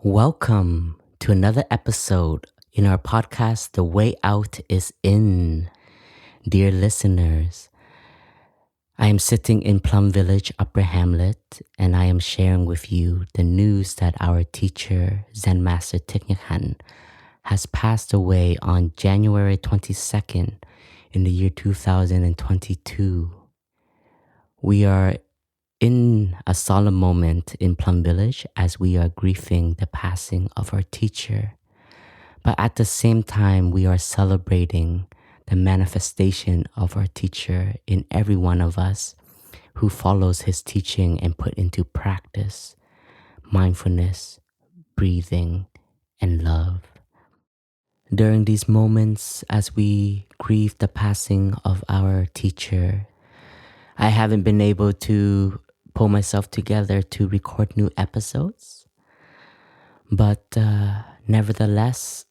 Welcome to another episode in our podcast, The Way Out is In. Dear listeners, I am sitting in Plum Village, Upper Hamlet, and I am sharing with you the news that our teacher, Zen Master Thich Nhat Hanh, has passed away on January 22nd in the year 2022. We are in a solemn moment in Plum Village as we are grieving the passing of our teacher. But at the same time, we are celebrating the manifestation of our teacher in every one of us who follows his teaching and put into practice mindfulness, breathing, and love. During these moments, as we grieve the passing of our teacher, I haven't been able to pull myself together to record new episodes. But nevertheless,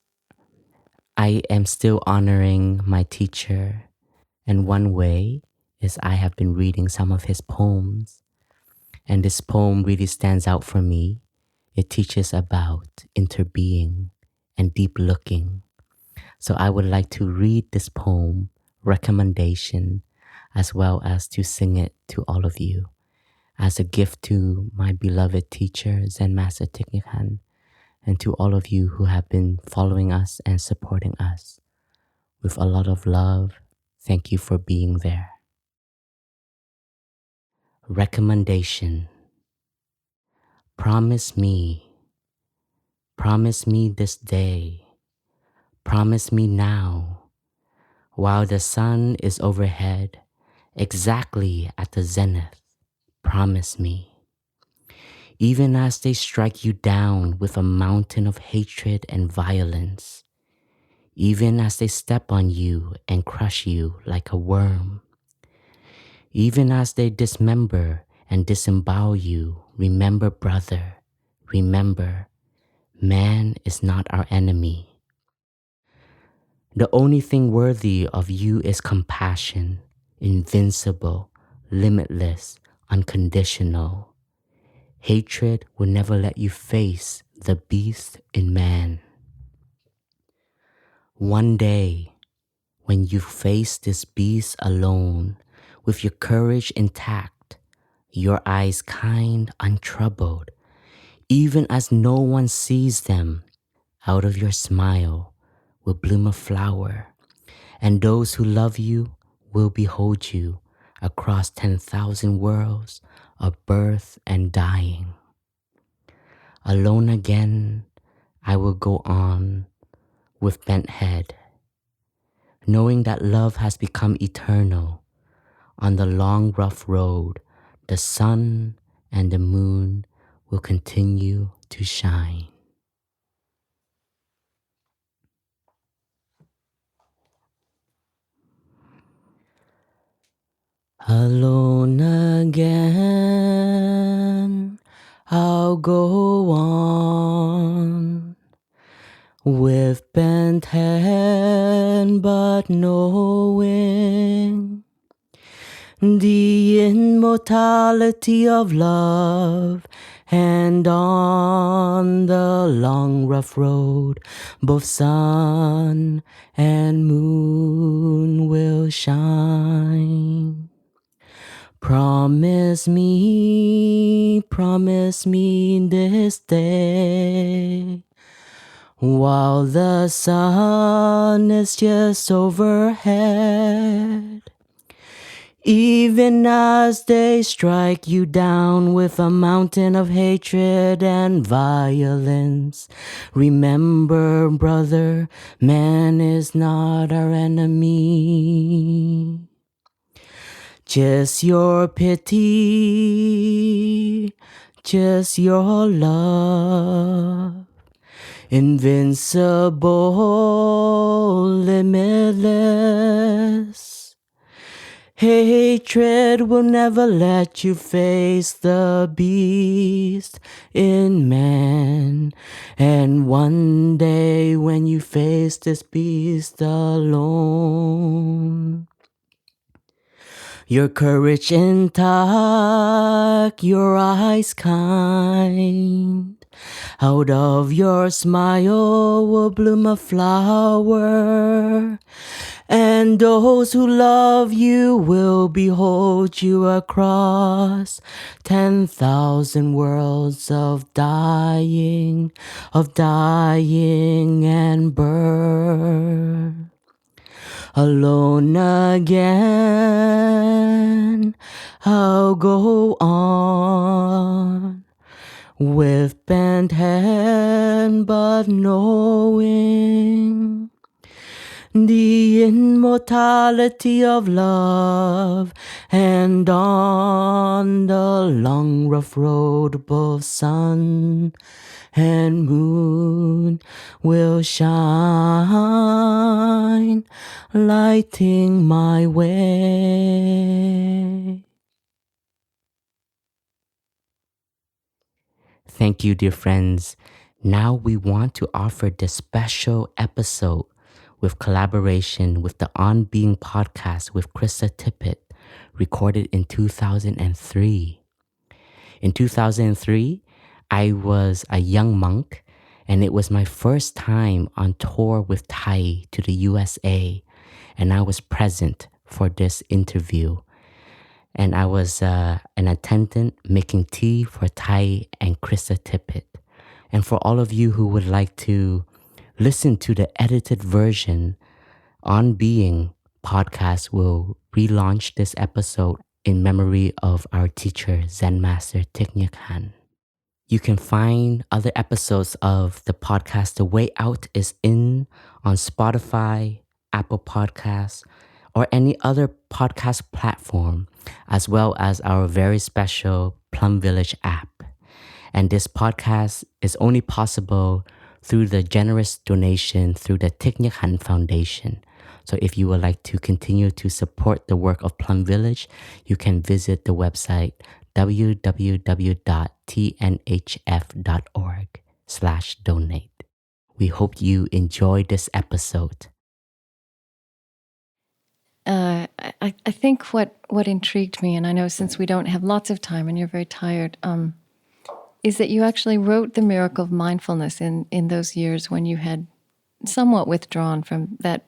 I am still honoring my teacher. And one way is I have been reading some of his poems. And this poem really stands out for me. It teaches about interbeing and deep looking. So I would like to read this poem, recommendation, as well as to sing it to all of you as a gift to my beloved teacher, Zen Master Thich Nhat Hanh, and to all of you who have been following us and supporting us. With a lot of love, thank you for being there. Recommendation. Promise me this day, promise me now, while the sun is overhead, exactly at the zenith, promise me. Even as they strike you down with a mountain of hatred and violence, even as they step on you and crush you like a worm, even as they dismember and disembowel you, remember, brother, remember, man is not our enemy. The only thing worthy of you is compassion, invincible, limitless, unconditional. Hatred will never let you face the beast in man. One day, when you face this beast alone, with your courage intact, your eyes kind, untroubled, even as no one sees them, out of your smile will bloom a flower, and those who love you will behold you across 10,000 worlds of birth and dying. Alone again, I will go on with bent head, knowing that love has become eternal. On the long, rough road, the sun and the moon will continue to shine. Alone again, I'll go on with bent head, but knowing the immortality of love. And on the long rough road, both sun and moon will shine. Promise me this day, while the sun is just overhead, even as they strike you down with a mountain of hatred and violence. Remember, brother, man is not our enemy. Just your pity, just your love, invincible, limitless. Hatred will never let you face the beast in man. And one day when you face this beast alone, your courage intact, your eyes kind, Out of your smile will bloom a flower, and those who love you will behold you across 10,000 worlds of dying and birth. Alone again, I'll go on with bent head, but knowing the immortality of love, and on the long rough road both sun and moon will shine, lighting my way. Thank you, dear friends. Now we want to offer this special episode with collaboration with the On Being podcast with Krista Tippett, recorded in 2003. In 2003, I was a young monk, and it was my first time on tour with Thay to the USA, and I was present for this interview. And I was an attendant making tea for Thay and Krista Tippett. And for all of you who would like to listen to the edited version, On Being podcast will relaunch this episode in memory of our teacher, Zen Master Thich Nhat Hanh. You can find other episodes of the podcast The Way Out Is In on Spotify, Apple Podcasts, or any other podcast platform, as well as our very special Plum Village app. And this podcast is only possible through the generous donation through the Thich Nhat Hanh Foundation. So if you would like to continue to support the work of Plum Village, you can visit the website www.tnhf.org/donate. We hope you enjoy this episode. I think what intrigued me, and I know since we don't have lots of time and you're very tired, is that you actually wrote The Miracle of Mindfulness in those years when you had somewhat withdrawn from that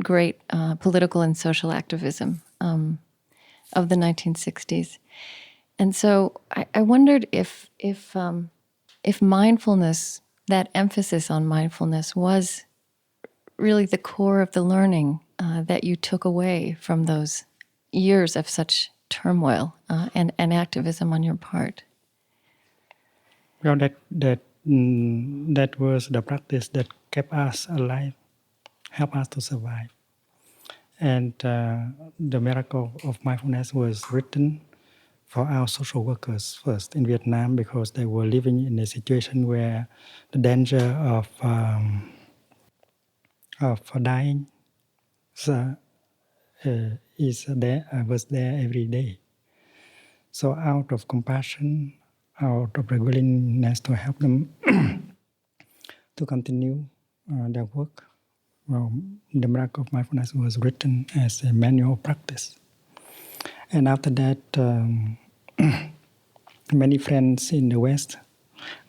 great political and social activism of the 1960s. And so I wondered if mindfulness, that emphasis on mindfulness, was really the core of the learning that you took away from those years of such turmoil and activism on your part. Well, that was the practice that kept us alive, helped us to survive. And the Miracle of Mindfulness was written for our social workers first in Vietnam, because they were living in a situation where the danger of dying was there every day. So out of compassion, out of the willingness to help them to continue their work, the Miracle of Mindfulness was written as a manual practice. And after that, many friends in the West,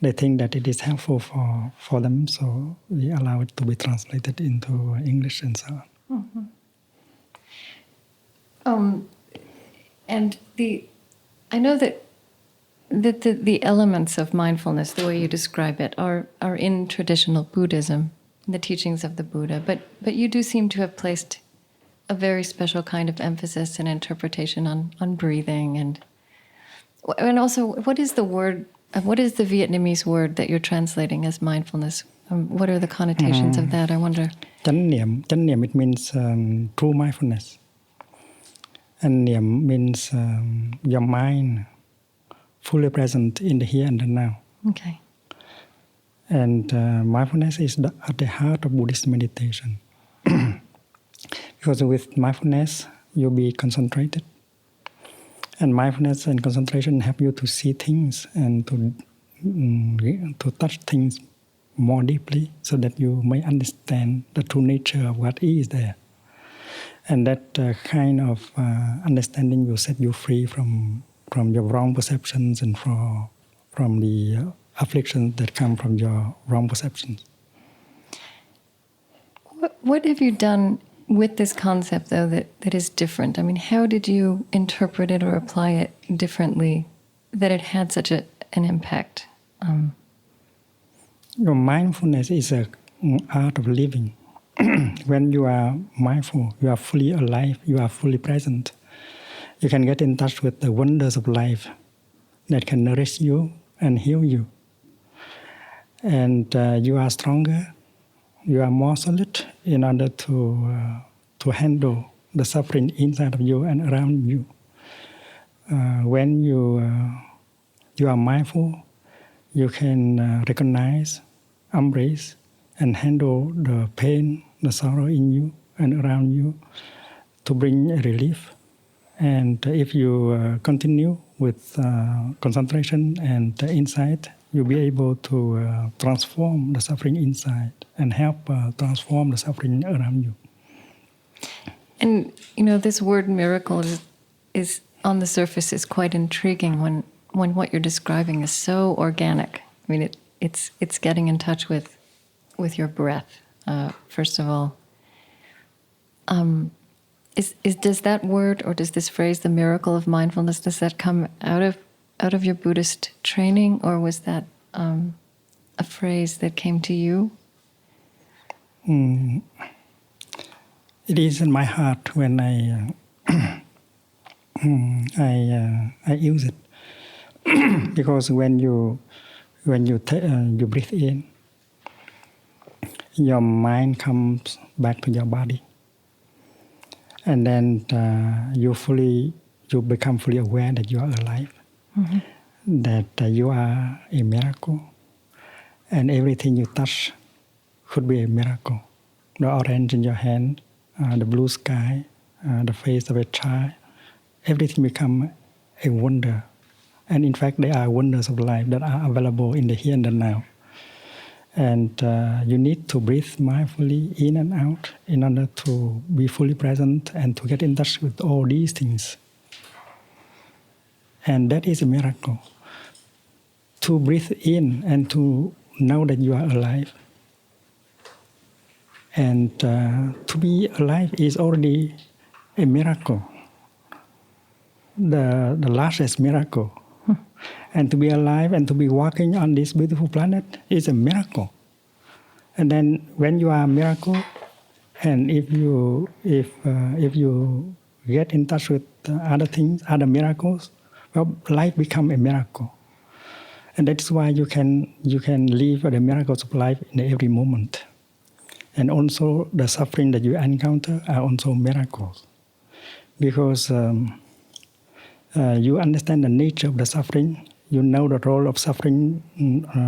they think that it is helpful for them, so we allow it to be translated into English and so on. Mm-hmm. And I know that the elements of mindfulness, the way you describe it, are in traditional Buddhism, the teachings of the Buddha, but you do seem to have placed a very special kind of emphasis and interpretation on breathing, and also, what is the Vietnamese word that you're translating as mindfulness? What are the connotations of that, I wonder? Chánh niệm, it means true mindfulness. And niệm means your mind fully present in the here and the now. Okay. And mindfulness is at the heart of Buddhist meditation. Because with mindfulness, you'll be concentrated. And mindfulness and concentration help you to see things and to touch things more deeply, so that you may understand the true nature of what is there. And that kind of understanding will set you free from your wrong perceptions and from the afflictions that come from your wrong perceptions. What have you done with this concept, though, that is different? I mean, how did you interpret it or apply it differently that it had such an impact? Mindfulness is an art of living. When you are mindful, you are fully alive, you are fully present. You can get in touch with the wonders of life that can nourish you and heal you. And you are stronger, you are more solid in order to handle the suffering inside of you and around you. When you are mindful, you can recognize, embrace, and handle the pain, the sorrow in you and around you to bring relief. And if you continue with concentration and insight, you'll be able to transform the suffering inside and help transform the suffering around you. And, this word miracle is on the surface is quite intriguing when what you're describing is so organic. I mean, it's getting in touch with your breath, first of all. Does that word, or does this phrase, the miracle of mindfulness, does that come out of your Buddhist training, or was that a phrase that came to you? It is in my heart when I use it, because when you breathe in, your mind comes back to your body. And then you become fully aware that you are alive, that you are a miracle, and everything you touch could be a miracle. The orange in your hand, the blue sky, the face of a child, everything becomes a wonder. And in fact, there are wonders of life that are available in the here and the now. And you need to breathe mindfully in and out in order to be fully present and to get in touch with all these things. And that is a miracle. To breathe in and to know that you are alive. And to be alive is already a miracle, the largest miracle. And to be alive and to be walking on this beautiful planet is a miracle. And then when you are a miracle, and if you get in touch with other things, other miracles, well, life becomes a miracle. And that's why you can live the miracles of life in every moment. And also the suffering that you encounter are also miracles. Because you understand the nature of the suffering, you know the role of suffering,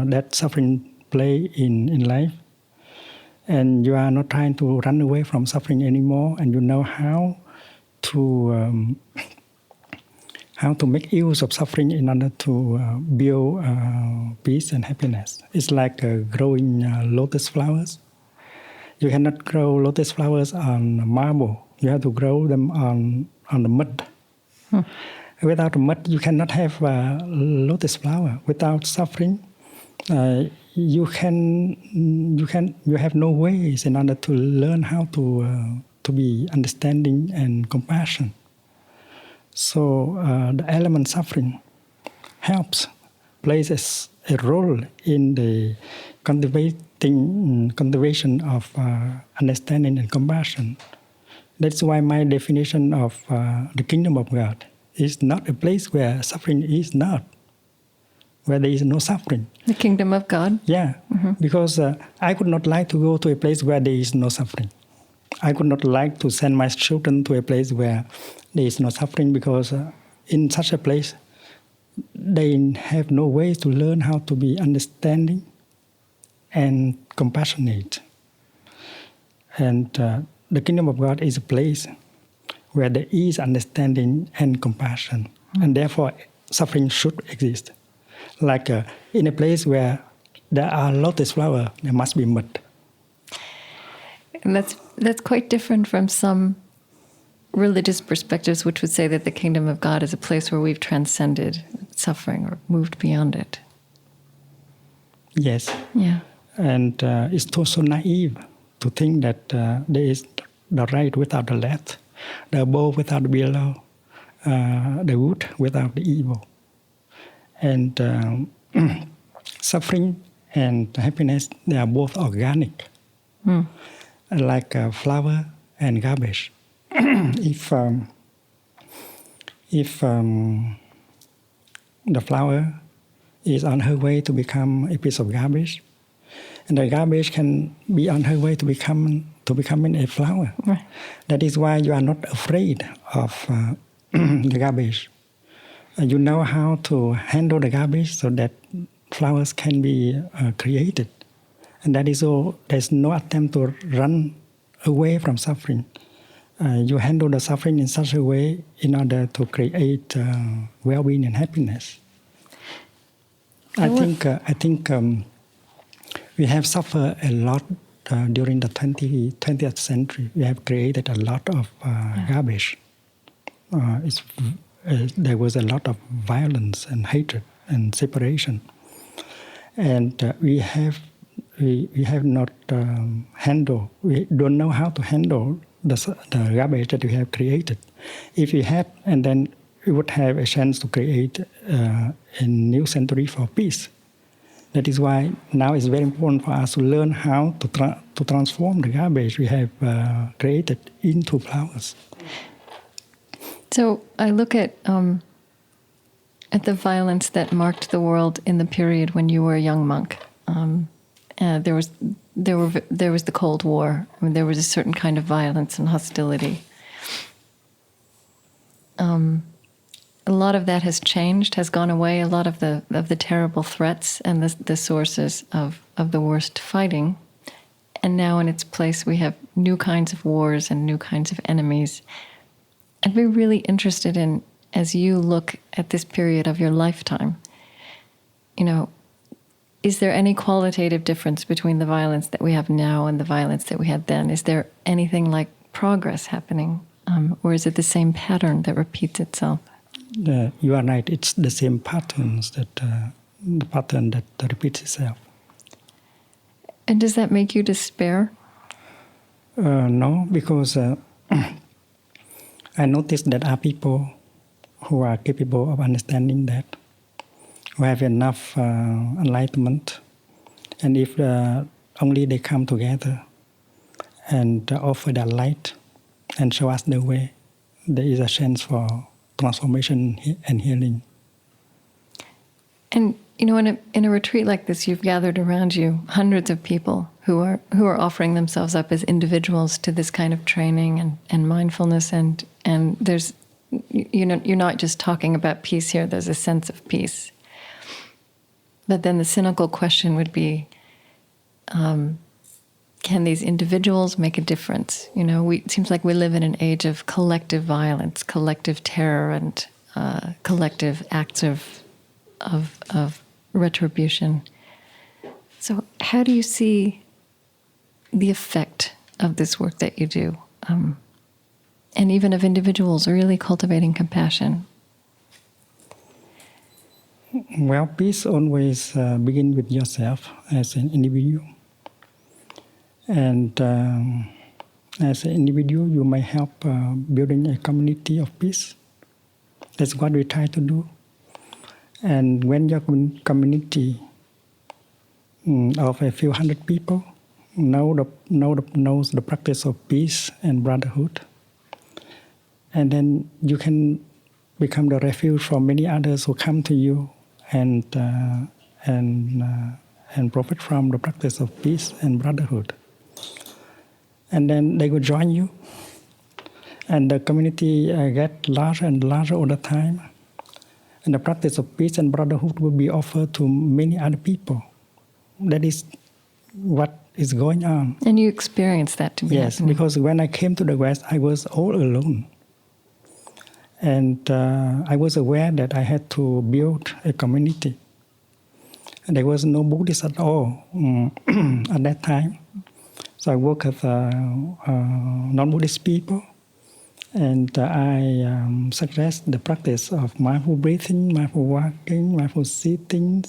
that suffering play in life. And you are not trying to run away from suffering anymore, and you know how to make use of suffering in order to build peace and happiness. It's like growing lotus flowers. You cannot grow lotus flowers on marble. You have to grow them on the mud. Without the mud, you cannot have a lotus flower. Without suffering, you have no ways in order to learn how to be understanding and compassion. So the element suffering helps, plays a role in the cultivation of understanding and compassion. That's why my definition of the kingdom of God is not a place where suffering is not, where there is no suffering. The kingdom of God? Yeah, because I could not like to go to a place where there is no suffering. I could not like to send my children to a place where there is no suffering, because in such a place, they have no way to learn how to be understanding and compassionate. And the kingdom of God is a place where there is understanding and compassion. And therefore, suffering should exist. Like in a place where there are lotus flowers, there must be mud. And that's quite different from some religious perspectives, which would say that the kingdom of God is a place where we've transcended suffering or moved beyond it. Yes. Yeah. And it's so naive to think that there is the right without the left, the above without the below, the good without the evil. And suffering and happiness, they are both organic, like flower and garbage. If the flower is on her way to become a piece of garbage, and the garbage can be on her way to becoming a flower. Right. That is why you are not afraid of the garbage. You know how to handle the garbage so that flowers can be created. And that is all. There's no attempt to run away from suffering. You handle the suffering in such a way in order to create well-being and happiness. I think we have suffered a lot during the 20th century. We have created a lot of garbage. There was a lot of violence and hatred and separation, and we have not handled. We don't know how to handle the garbage that we have created. If we had, and then we would have a chance to create a new century for peace. That is why now it's very important for us to learn how to transform the garbage we have created into flowers. So I look at the violence that marked the world in the period when you were a young monk. There was the Cold War. I mean, there was a certain kind of violence and hostility. A lot of that has changed, has gone away. A lot of the terrible threats and the sources of the worst fighting. And now in its place, we have new kinds of wars and new kinds of enemies. I'd be really interested in, as you look at this period of your lifetime, is there any qualitative difference between the violence that we have now and the violence that we had then? Is there anything like progress happening? Or is it the same pattern that repeats itself? You are right. It's the same patterns the pattern that repeats itself. And does that make you despair? No, because I noticed that are people who are capable of understanding that, who have enough enlightenment, and if only they come together and offer their light and show us the way, there is a chance for transformation and healing. And in a retreat like this, you've gathered around you hundreds of people who are offering themselves up as individuals to this kind of training and mindfulness, and there's you're not just talking about peace here. There's a sense of peace. But then the cynical question would be, can these individuals make a difference? It seems like we live in an age of collective violence, collective terror, and collective acts of retribution. So how do you see the effect of this work that you do? And even of individuals really cultivating compassion? Well, peace always begins with yourself as an individual. And as an individual, you may help building a community of peace. That's what we try to do. And when your community of a few hundred people knows the practice of peace and brotherhood, and then you can become the refuge for many others who come to you and profit from the practice of peace and brotherhood. And then they will join you, and the community gets larger and larger all the time. And the practice of peace and brotherhood will be offered to many other people. That is what is going on. And you experience that to be Yes, happening. because when I came to the West, I was all alone. And I was aware that I had to build a community. And there was no Buddhist at all at that time. So I worked with non-Buddhist people. And I suggest the practice of mindful breathing, mindful walking, mindful sitting,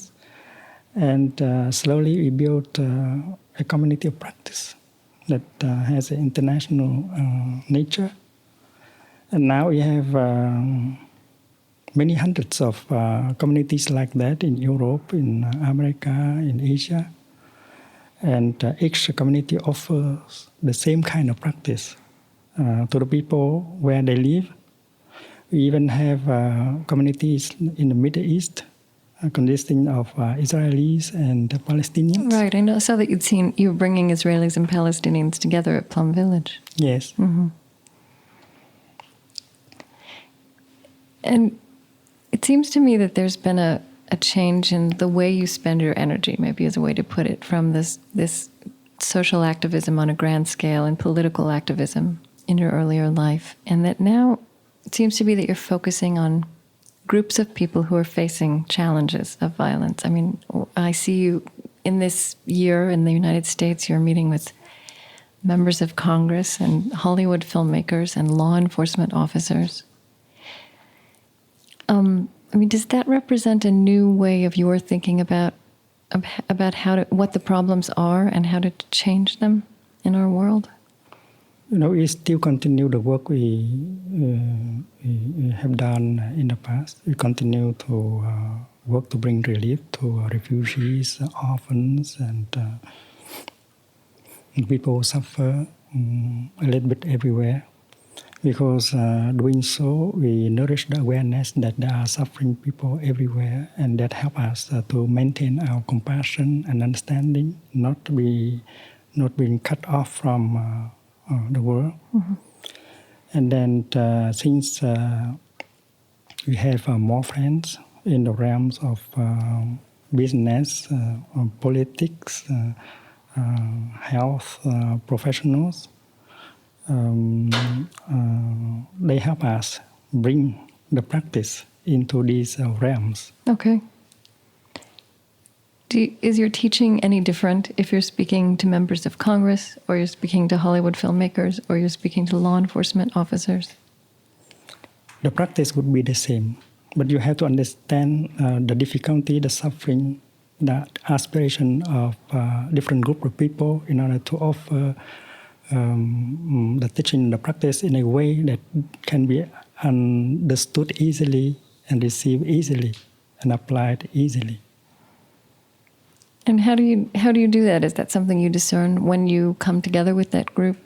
And slowly we built a community of practice that has an international nature. And now we have many hundreds of communities like that in Europe, in America, in Asia. And each community offers the same kind of practice to the people where they live. We even have communities in the Middle East consisting of Israelis and Palestinians. Right. I saw that you were bringing Israelis and Palestinians together at Plum Village. Yes. Mm-hmm. And it seems to me that there's been a change in the way you spend your energy, maybe as a way to put it, from this social activism on a grand scale and political activism in your earlier life. And that now it seems to be that you're focusing on groups of people who are facing challenges of violence. I mean, I see you in this year in the United States, you're meeting with members of Congress and Hollywood filmmakers and law enforcement officers. I mean, does that represent a new way of your thinking about what the problems are and how to change them in our world? We still continue the work we have done in the past. We continue to work to bring relief to refugees, orphans, and people who suffer a little bit everywhere. Because doing so, we nourish the awareness that there are suffering people everywhere, and that help us to maintain our compassion and understanding, not being cut off from the world. Mm-hmm. And then since we have more friends in the realms of business, politics, health professionals, they help us bring the practice into these realms. Okay. Is your teaching any different if you're speaking to members of Congress, or you're speaking to Hollywood filmmakers, or you're speaking to law enforcement officers? The practice would be the same, but you have to understand the difficulty, the suffering, the aspiration of different group of people in order to offer the teaching, the practice in a way that can be understood easily and received easily and applied easily. And how do you do that? Is that something you discern when you come together with that group?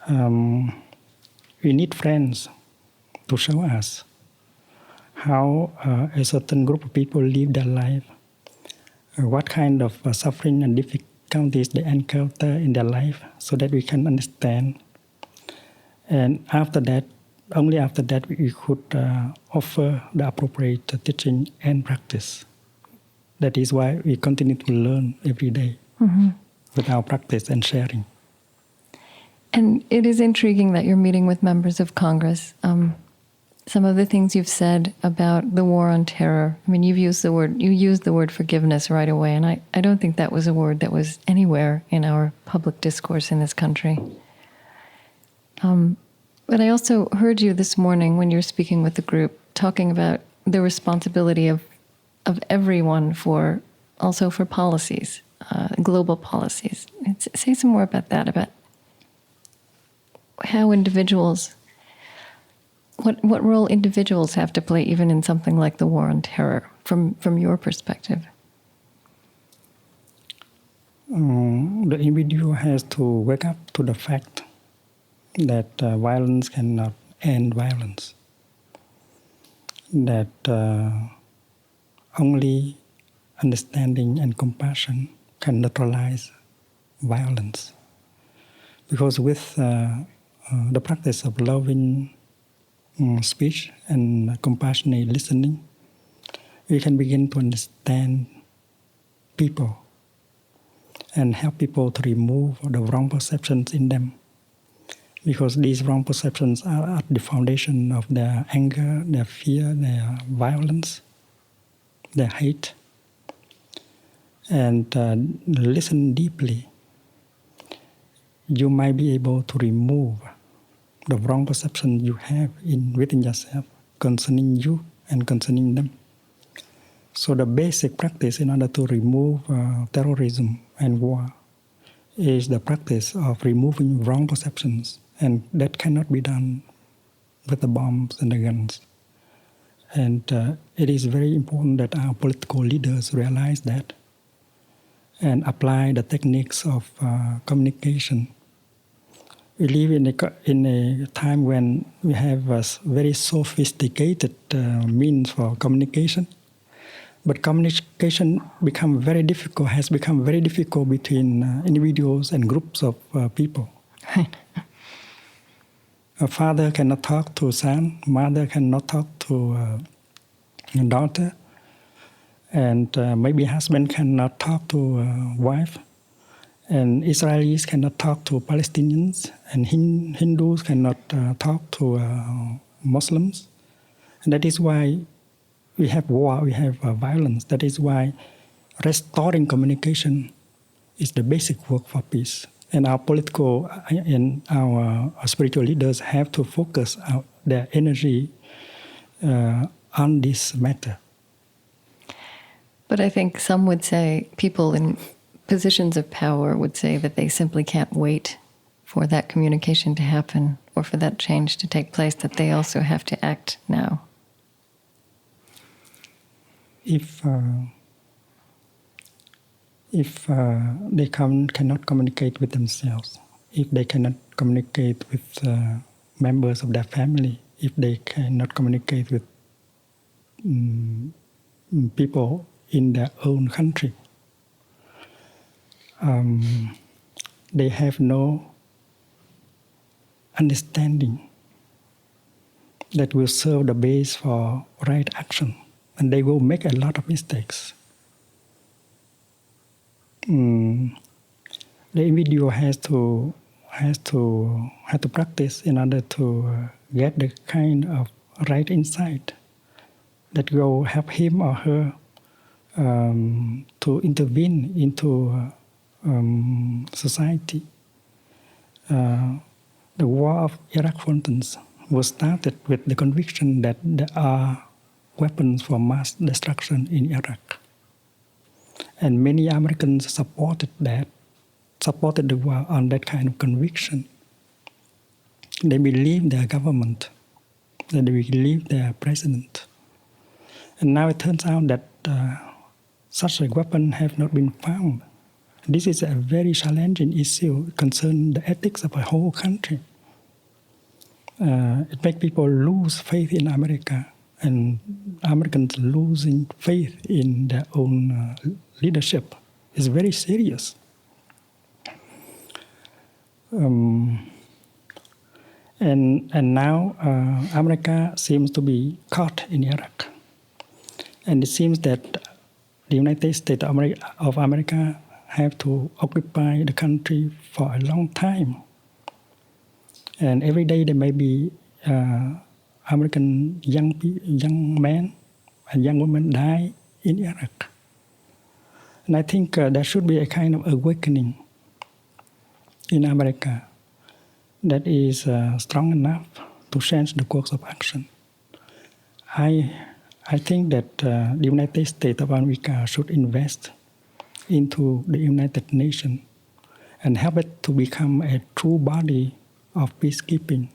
We need friends to show us how a certain group of people live their life, what kind of suffering and difficulties they encounter in their life, so that we can understand. And after that, only after that, we could offer the appropriate teaching and practice. That is why we continue to learn every day with our practice and sharing. And it is intriguing that you're meeting with members of Congress. Some of the things you've said about the war on terror. I mean, you used the word forgiveness right away, and I don't think that was a word that was anywhere in our public discourse in this country. But I also heard you this morning when you were speaking with the group talking about the responsibility of everyone for policies, global policies. Say some more about that, about how individuals. What role individuals have to play even in something like the war on terror, from your perspective? The individual has to wake up to the fact that violence cannot end violence. That only understanding and compassion can neutralize violence. Because with the practice of loving speech and compassionate listening, we can begin to understand people and help people to remove the wrong perceptions in them. Because these wrong perceptions are at the foundation of their anger, their fear, their violence, their hate. And listen deeply. You might be able to remove the wrong perception you have within yourself concerning you and concerning them. So the basic practice in order to remove terrorism and war is the practice of removing wrong perceptions, and that cannot be done with the bombs and the guns. And it is very important that our political leaders realize that and apply the techniques of communication. We live in a time when we have a very sophisticated means for communication, but communication has become very difficult between individuals and groups of people. A father cannot talk to a son, mother cannot talk to a daughter, and maybe husband cannot talk to a wife, and Israelis cannot talk to Palestinians, and Hindus cannot talk to Muslims. And that is why we have war, we have violence. That is why restoring communication is the basic work for peace. And our political and our spiritual leaders have to focus their energy on this matter. But I think some would say, people in positions of power would say that they simply can't wait for that communication to happen or for that change to take place, that they also have to act now. If they cannot communicate with themselves, if they cannot communicate with members of their family, if they cannot communicate with people in their own country, they have no understanding that will serve the base for right action, and they will make a lot of mistakes. The individual has to practice in order to get the kind of right insight that will help him or her to intervene into society. The war of Iraq, for instance, was started with the conviction that there are weapons for mass destruction in Iraq. And many Americans supported the war on that kind of conviction. They believed their government, they believed their president. And now it turns out that such a weapon have not been found. This is a very challenging issue concerning the ethics of a whole country. It makes people lose faith in America, and Americans losing faith in their own leadership is very serious. And now America seems to be caught in Iraq. And it seems that the United States of America have to occupy the country for a long time. And every day there may be American young men and young women die in Iraq. And I think there should be a kind of awakening in America that is strong enough to change the course of action. I think that the United States of America should invest into the United Nations and help it to become a true body of peacekeeping.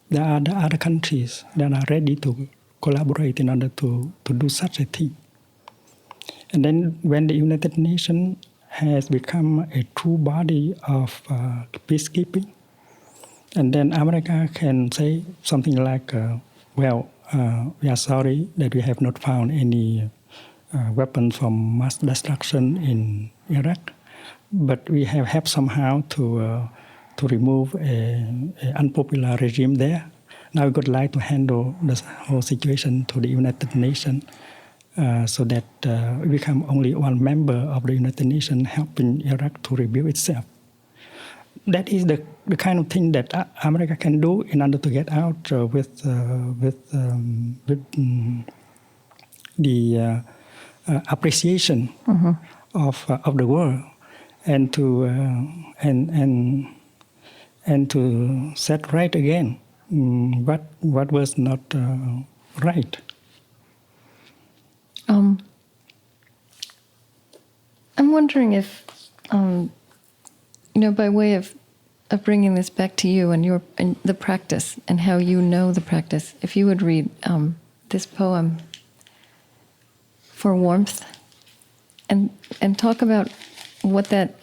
There are other countries that are ready to collaborate in order to do such a thing. And then when the United Nations has become a true body of peacekeeping, and then America can say something like, we are sorry that we have not found any weapons for mass destruction in Iraq, but we have helped somehow to remove an unpopular regime there. Now we would like to handle the whole situation to the United Nations so that we become only one member of the United Nations helping Iraq to rebuild itself. That is the kind of thing that America can do in order to get out with the appreciation of the world, and to set right again what was not right. I'm wondering if, by way of bringing this back to you and the practice and how you know the practice, if you would read this poem for warmth and talk about what that,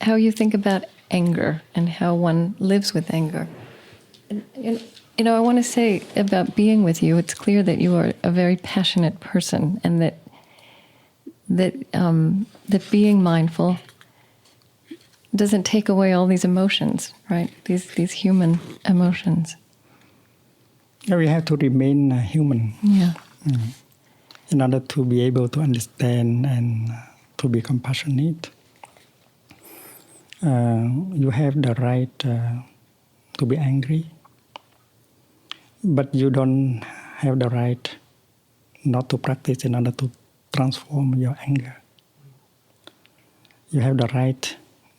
how you think about anger and how one lives with anger. And, I want to say about being with you, it's clear that you are a very passionate person, and that being mindful doesn't take away all these emotions, right? These human emotions. Yeah, we have to remain human. Yeah. In order to be able to understand and to be compassionate. You have the right to be angry, but you don't have the right not to practice in order to transform your anger. You have the right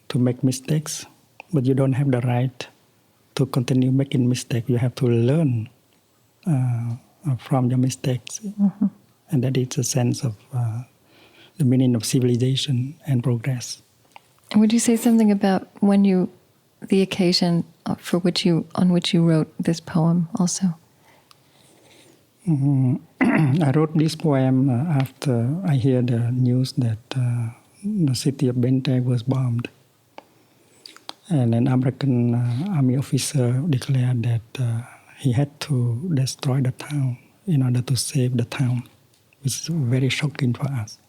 to make mistakes, but you don't have the right to continue making mistakes. You have to learn from your mistakes. Mm-hmm. And that is a sense of the meaning of civilization and progress. Would you say something about the occasion on which you wrote this poem also? I wrote this poem after I heard the news that the city of Thay was bombed. And an American army officer declared that he had to destroy the town in order to save the town, which is very shocking for us.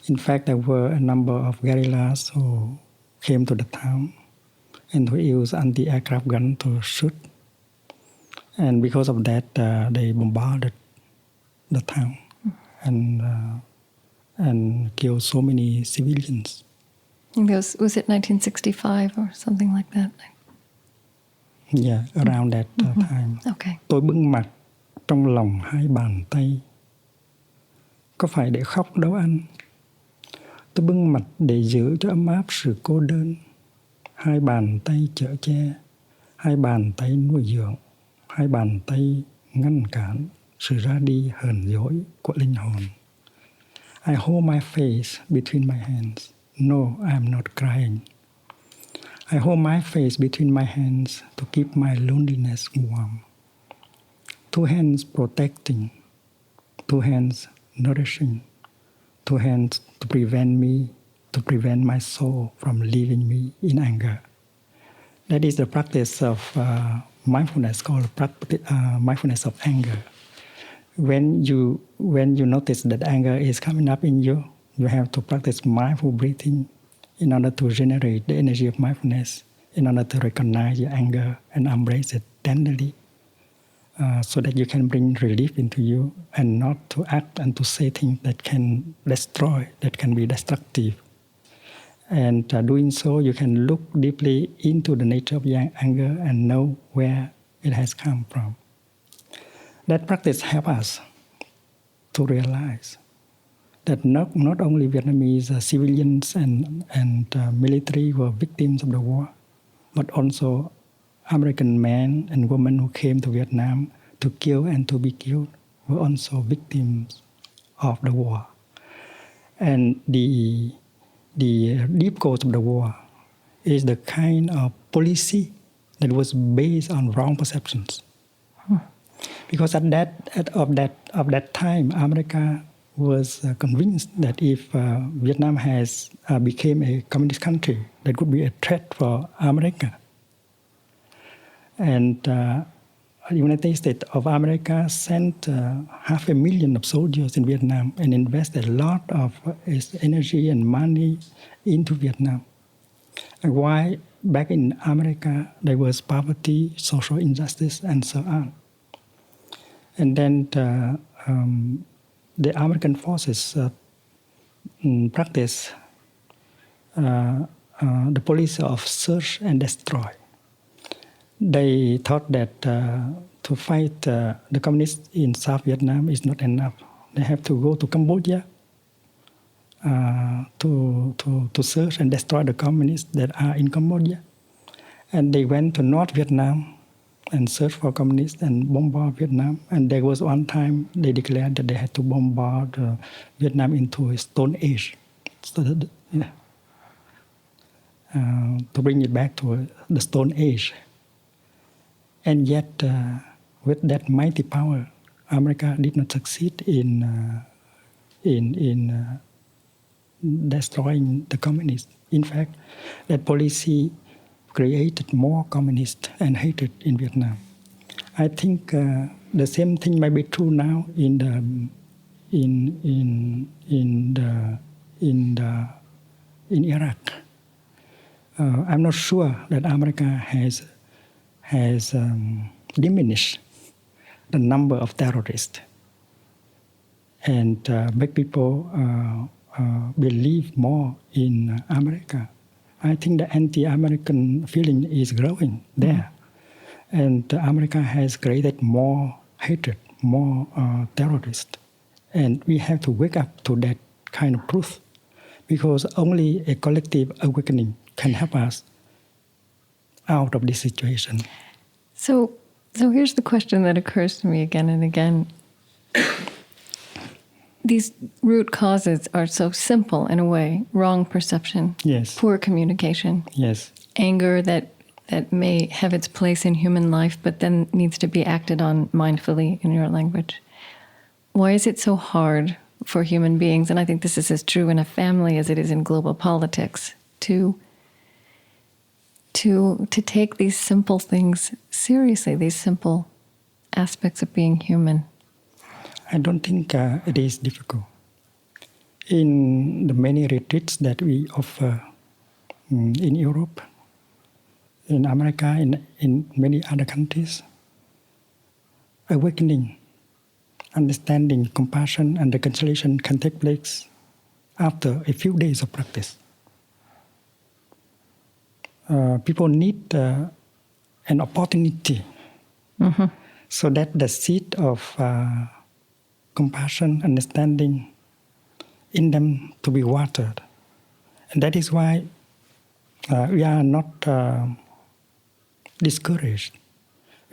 In fact, there were a number of guerrillas who came to the town and who used anti-aircraft guns to shoot. And because of that, they bombarded the town and killed so many civilians. Was it 1965 or something like that? Yeah, around that time. Okay. Tôi bưng mặt trong lòng hai bàn tay. Có phải để khóc đâu anh? Tôi bưng mặt để giữ cho ấm áp sự cô đơn. Hai bàn tay chở che, hai bàn tay nuôi dưỡng, hai bàn tay ngăn cản sự ra đi hờn dỗi của linh hồn. I hold my face between my hands. No, I am not crying. I hold my face between my hands to keep my loneliness warm. Two hands protecting, two hands nourishing, two hands to prevent my soul from leaving me in anger. That is the practice of mindfulness called mindfulness of anger. When you notice that anger is coming up in you, you have to practice mindful breathing in order to generate the energy of mindfulness, in order to recognize your anger and embrace it tenderly, so that you can bring relief into you and not to act and to say things that can destroy, that can be destructive. And doing so, you can look deeply into the nature of your anger and know where it has come from. That practice helps us to realize that not only Vietnamese civilians and military were victims of the war, but also American men and women who came to Vietnam to kill and to be killed were also victims of the war. And the deep cause of the war is the kind of policy that was based on wrong perceptions. Because of that time, America was convinced that if Vietnam became a communist country, that could be a threat for America. And the United States of America sent 500,000 soldiers in Vietnam and invested a lot of its energy and money into Vietnam. And why back in America there was poverty, social injustice, and so on. And then the American forces practice the policy of search and destroy. They thought that to fight the communists in South Vietnam is not enough. They have to go to Cambodia to search and destroy the communists that are in Cambodia. And they went to North Vietnam and search for communists and bombard Vietnam. And there was one time they declared that they had to bombard Vietnam into a stone age, so that, to bring it back to the stone age. And yet, with that mighty power, America did not succeed in destroying the communists. In fact, that policy created more communists and hatred in Vietnam. I think the same thing might be true now in Iraq. I'm not sure that America has diminished the number of terrorists and make people believe more in America. I think the anti-American feeling is growing there. And America has created more hatred, more terrorists. And we have to wake up to that kind of truth, because only a collective awakening can help us out of this situation. So here's the question that occurs to me again and again. These root causes are so simple in a way. Wrong perception. Yes. Poor communication. Yes. Anger that may have its place in human life, but then needs to be acted on mindfully, in your language. Why is it so hard for human beings, and I think this is as true in a family as it is in global politics, to take these simple things seriously, these simple aspects of being human? I don't think it is difficult. In the many retreats that we offer in Europe, in America, in many other countries, awakening, understanding, compassion, and reconciliation can take place after a few days of practice. People need an opportunity so that the seed of compassion, understanding in them to be watered. And that is why we are not discouraged.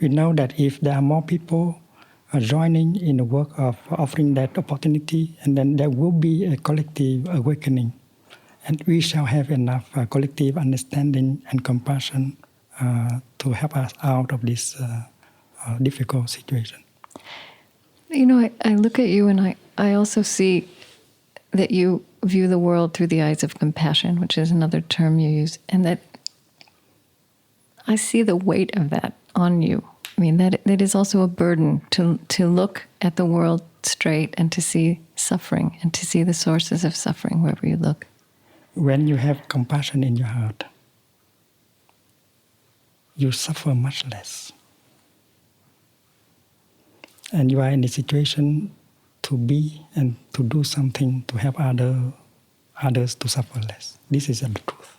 We know that if there are more people joining in the work of offering that opportunity, and then there will be a collective awakening. And we shall have enough collective understanding and compassion to help us out of this difficult situation. You know, I look at you and I also see that you view the world through the eyes of compassion, which is another term you use, and that I see the weight of that on you. I mean, that is also a burden to look at the world straight and to see suffering and to see the sources of suffering wherever you look. When you have compassion in your heart, you suffer much less. And you are in a situation to be and to do something to help others to suffer less. This is the truth.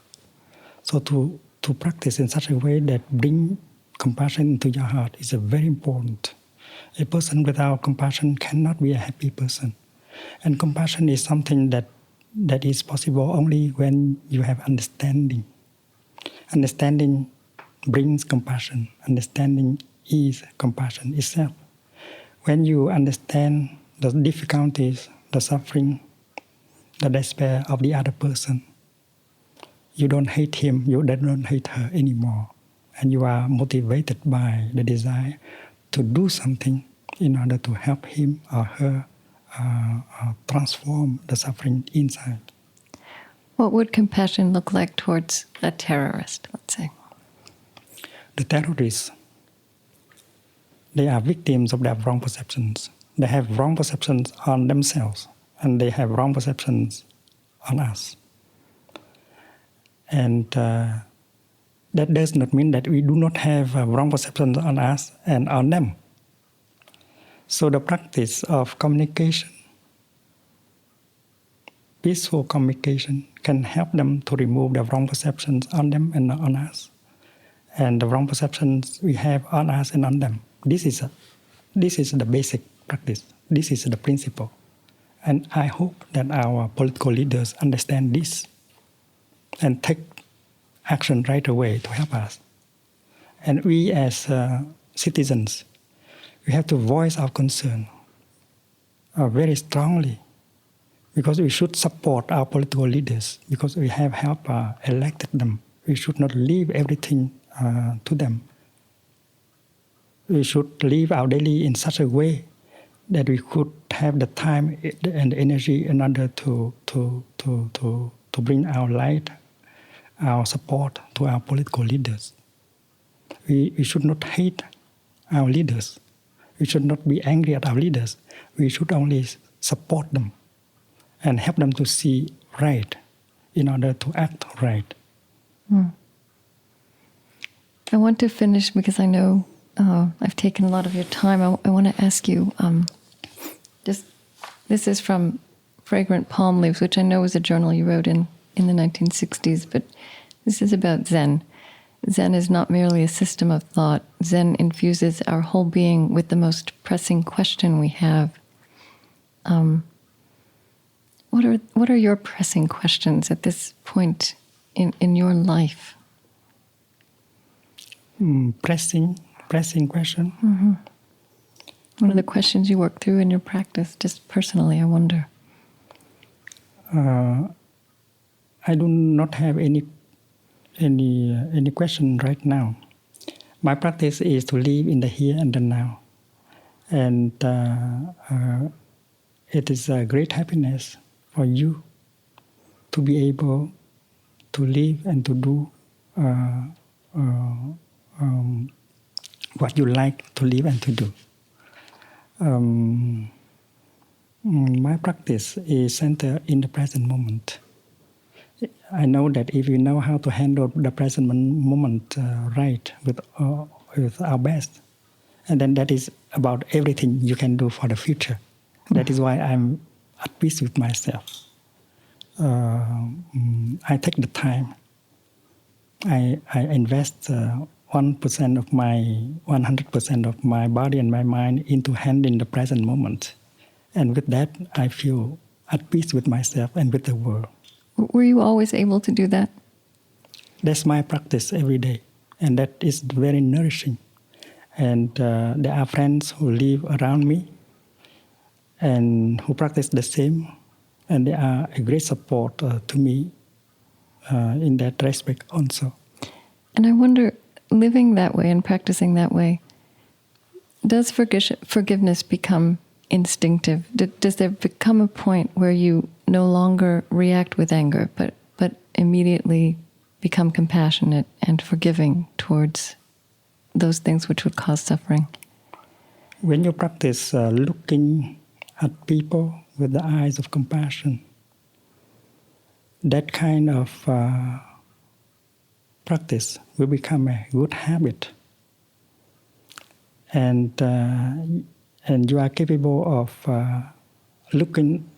So to practice in such a way that bring compassion into your heart is very important. A person without compassion cannot be a happy person. And compassion is something that is possible only when you have understanding. Understanding brings compassion. Understanding is compassion itself. When you understand the difficulties, the suffering, the despair of the other person, you don't hate him, you don't hate her anymore. And you are motivated by the desire to do something in order to help him or her transform the suffering inside. What would compassion look like towards a terrorist, let's say? The terrorists, they are victims of their wrong perceptions. They have wrong perceptions on themselves, and they have wrong perceptions on us. And that does not mean that we do not have wrong perceptions on us and on them. So the practice of communication, peaceful communication, can help them to remove the wrong perceptions on them and on us, and the wrong perceptions we have on us and on them. This is the basic practice. This is the principle. And I hope that our political leaders understand this and take action right away to help us. And we as citizens, we have to voice our concern very strongly, because we should support our political leaders, because we have helped elected them. We should not leave everything to them. We should live our daily in such a way that we could have the time and the energy in order to bring our light, our support to our political leaders. We should not hate our leaders. We should not be angry at our leaders. We should only support them and help them to see right in order to act right. I want to finish because I know I've taken a lot of your time. I want to ask you, this is from Fragrant Palm Leaves, which I know was a journal you wrote in the 1960s, but this is about Zen. Zen is not merely a system of thought. Zen infuses our whole being with the most pressing question we have. What are your pressing questions at this point in your life? Pressing question? Mm-hmm. What are the questions you work through in your practice, just personally, I wonder? I do not have any question right now. My practice is to live in the here and the now. And it is a great happiness for you to be able to live and to do what you like to live and to do. My practice is centered in the present moment. I know that if you know how to handle the present moment right with our best, and then that is about everything you can do for the future. That is why I'm at peace with myself. I take the time. I invest 1% of my 100% of my body and my mind into handling the present moment, and with that I feel at peace with myself and with the world. Were you always able to do that? That's my practice every day, and that is very nourishing. And there are friends who live around me and who practice the same, and they are a great support to me in that respect also. And I wonder, living that way and practicing that way, does forgiveness become instinctive? Does there become a point where you no longer react with anger, but immediately become compassionate and forgiving towards those things which would cause suffering? When you practice looking at people with the eyes of compassion, that kind of practice will become a good habit. And you are capable of looking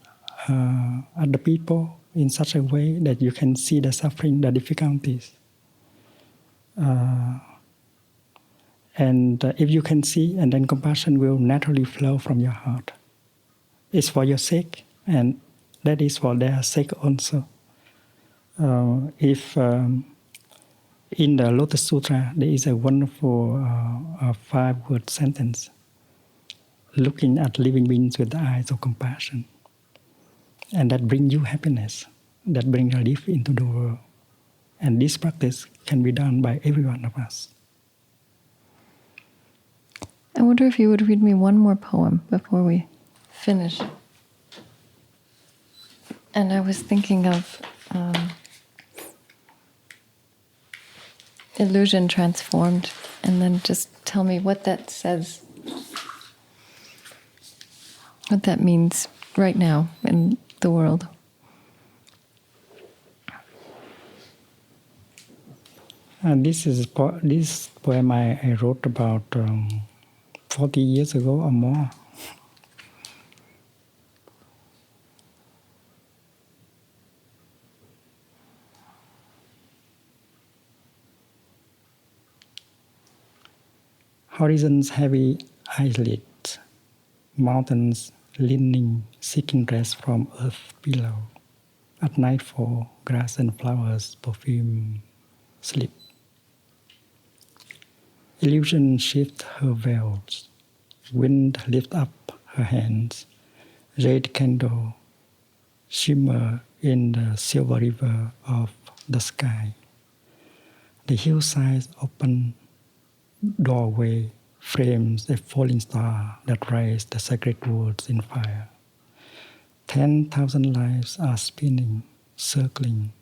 at the people in such a way that you can see the suffering, the difficulties. And if you can see, and then compassion will naturally flow from your heart. It's for your sake, and that is for their sake also. If in the Lotus Sutra, there is a wonderful 5-word sentence, looking at living beings with the eyes of compassion. And that brings you happiness, that brings relief into the world. And this practice can be done by every one of us. I wonder if you would read me one more poem before we finish. And I was thinking of Illusion Transformed, and then just tell me what that says, what that means right now in the world. And this poem I wrote about 40 years ago or more. Horizons heavy eyelids, mountains leaning, seeking rest from earth below. At nightfall, grass and flowers perfume sleep. Illusion shift her veils. Wind lift up her hands. Red candle shimmer in the silver river of the sky. The hillsides open doorway frames a falling star that raised the sacred words in fire. 10,000 lives are spinning, circling.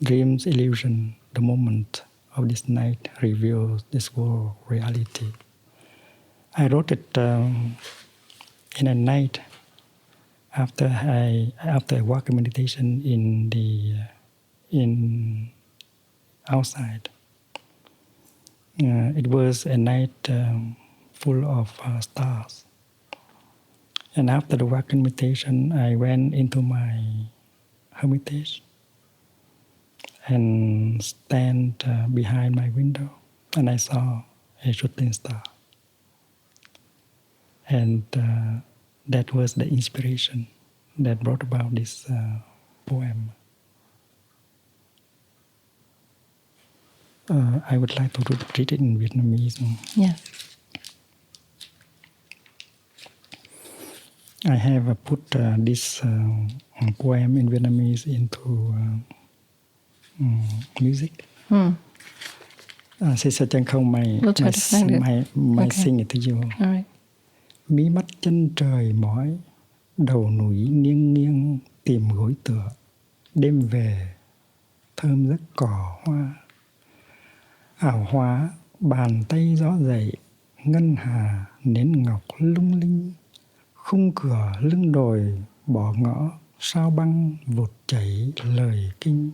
Dreams illusion, the moment of this night reveals this world reality. I wrote it in a night after I walk in meditation in outside. It was a night full of stars. And after the walk in meditation, I went into my hermitage and stand behind my window, and I saw a shooting star. And that was the inspiration that brought about this poem. I would like to read it in Vietnamese. Yeah. I have put this poem in Vietnamese into music. Sẽ chẳng không We'll try to find it. my Okay. sing it to you. All right. Mí mắt chân trời mỏi, đầu núi nghiêng nghiêng tìm gối tựa. Đêm về thơm giấc cỏ hoa. Ảo hóa bàn tay gió dậy, ngân hà nến ngọc lung linh. Khung cửa lưng đồi bỏ ngõ, sao băng vụt chảy lời kinh.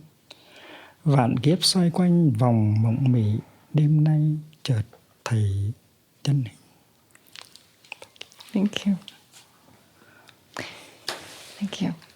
Vạn kiếp xoay quanh vòng mộng mị, đêm nay chợt thấy chân hình. Thank you. Thank you.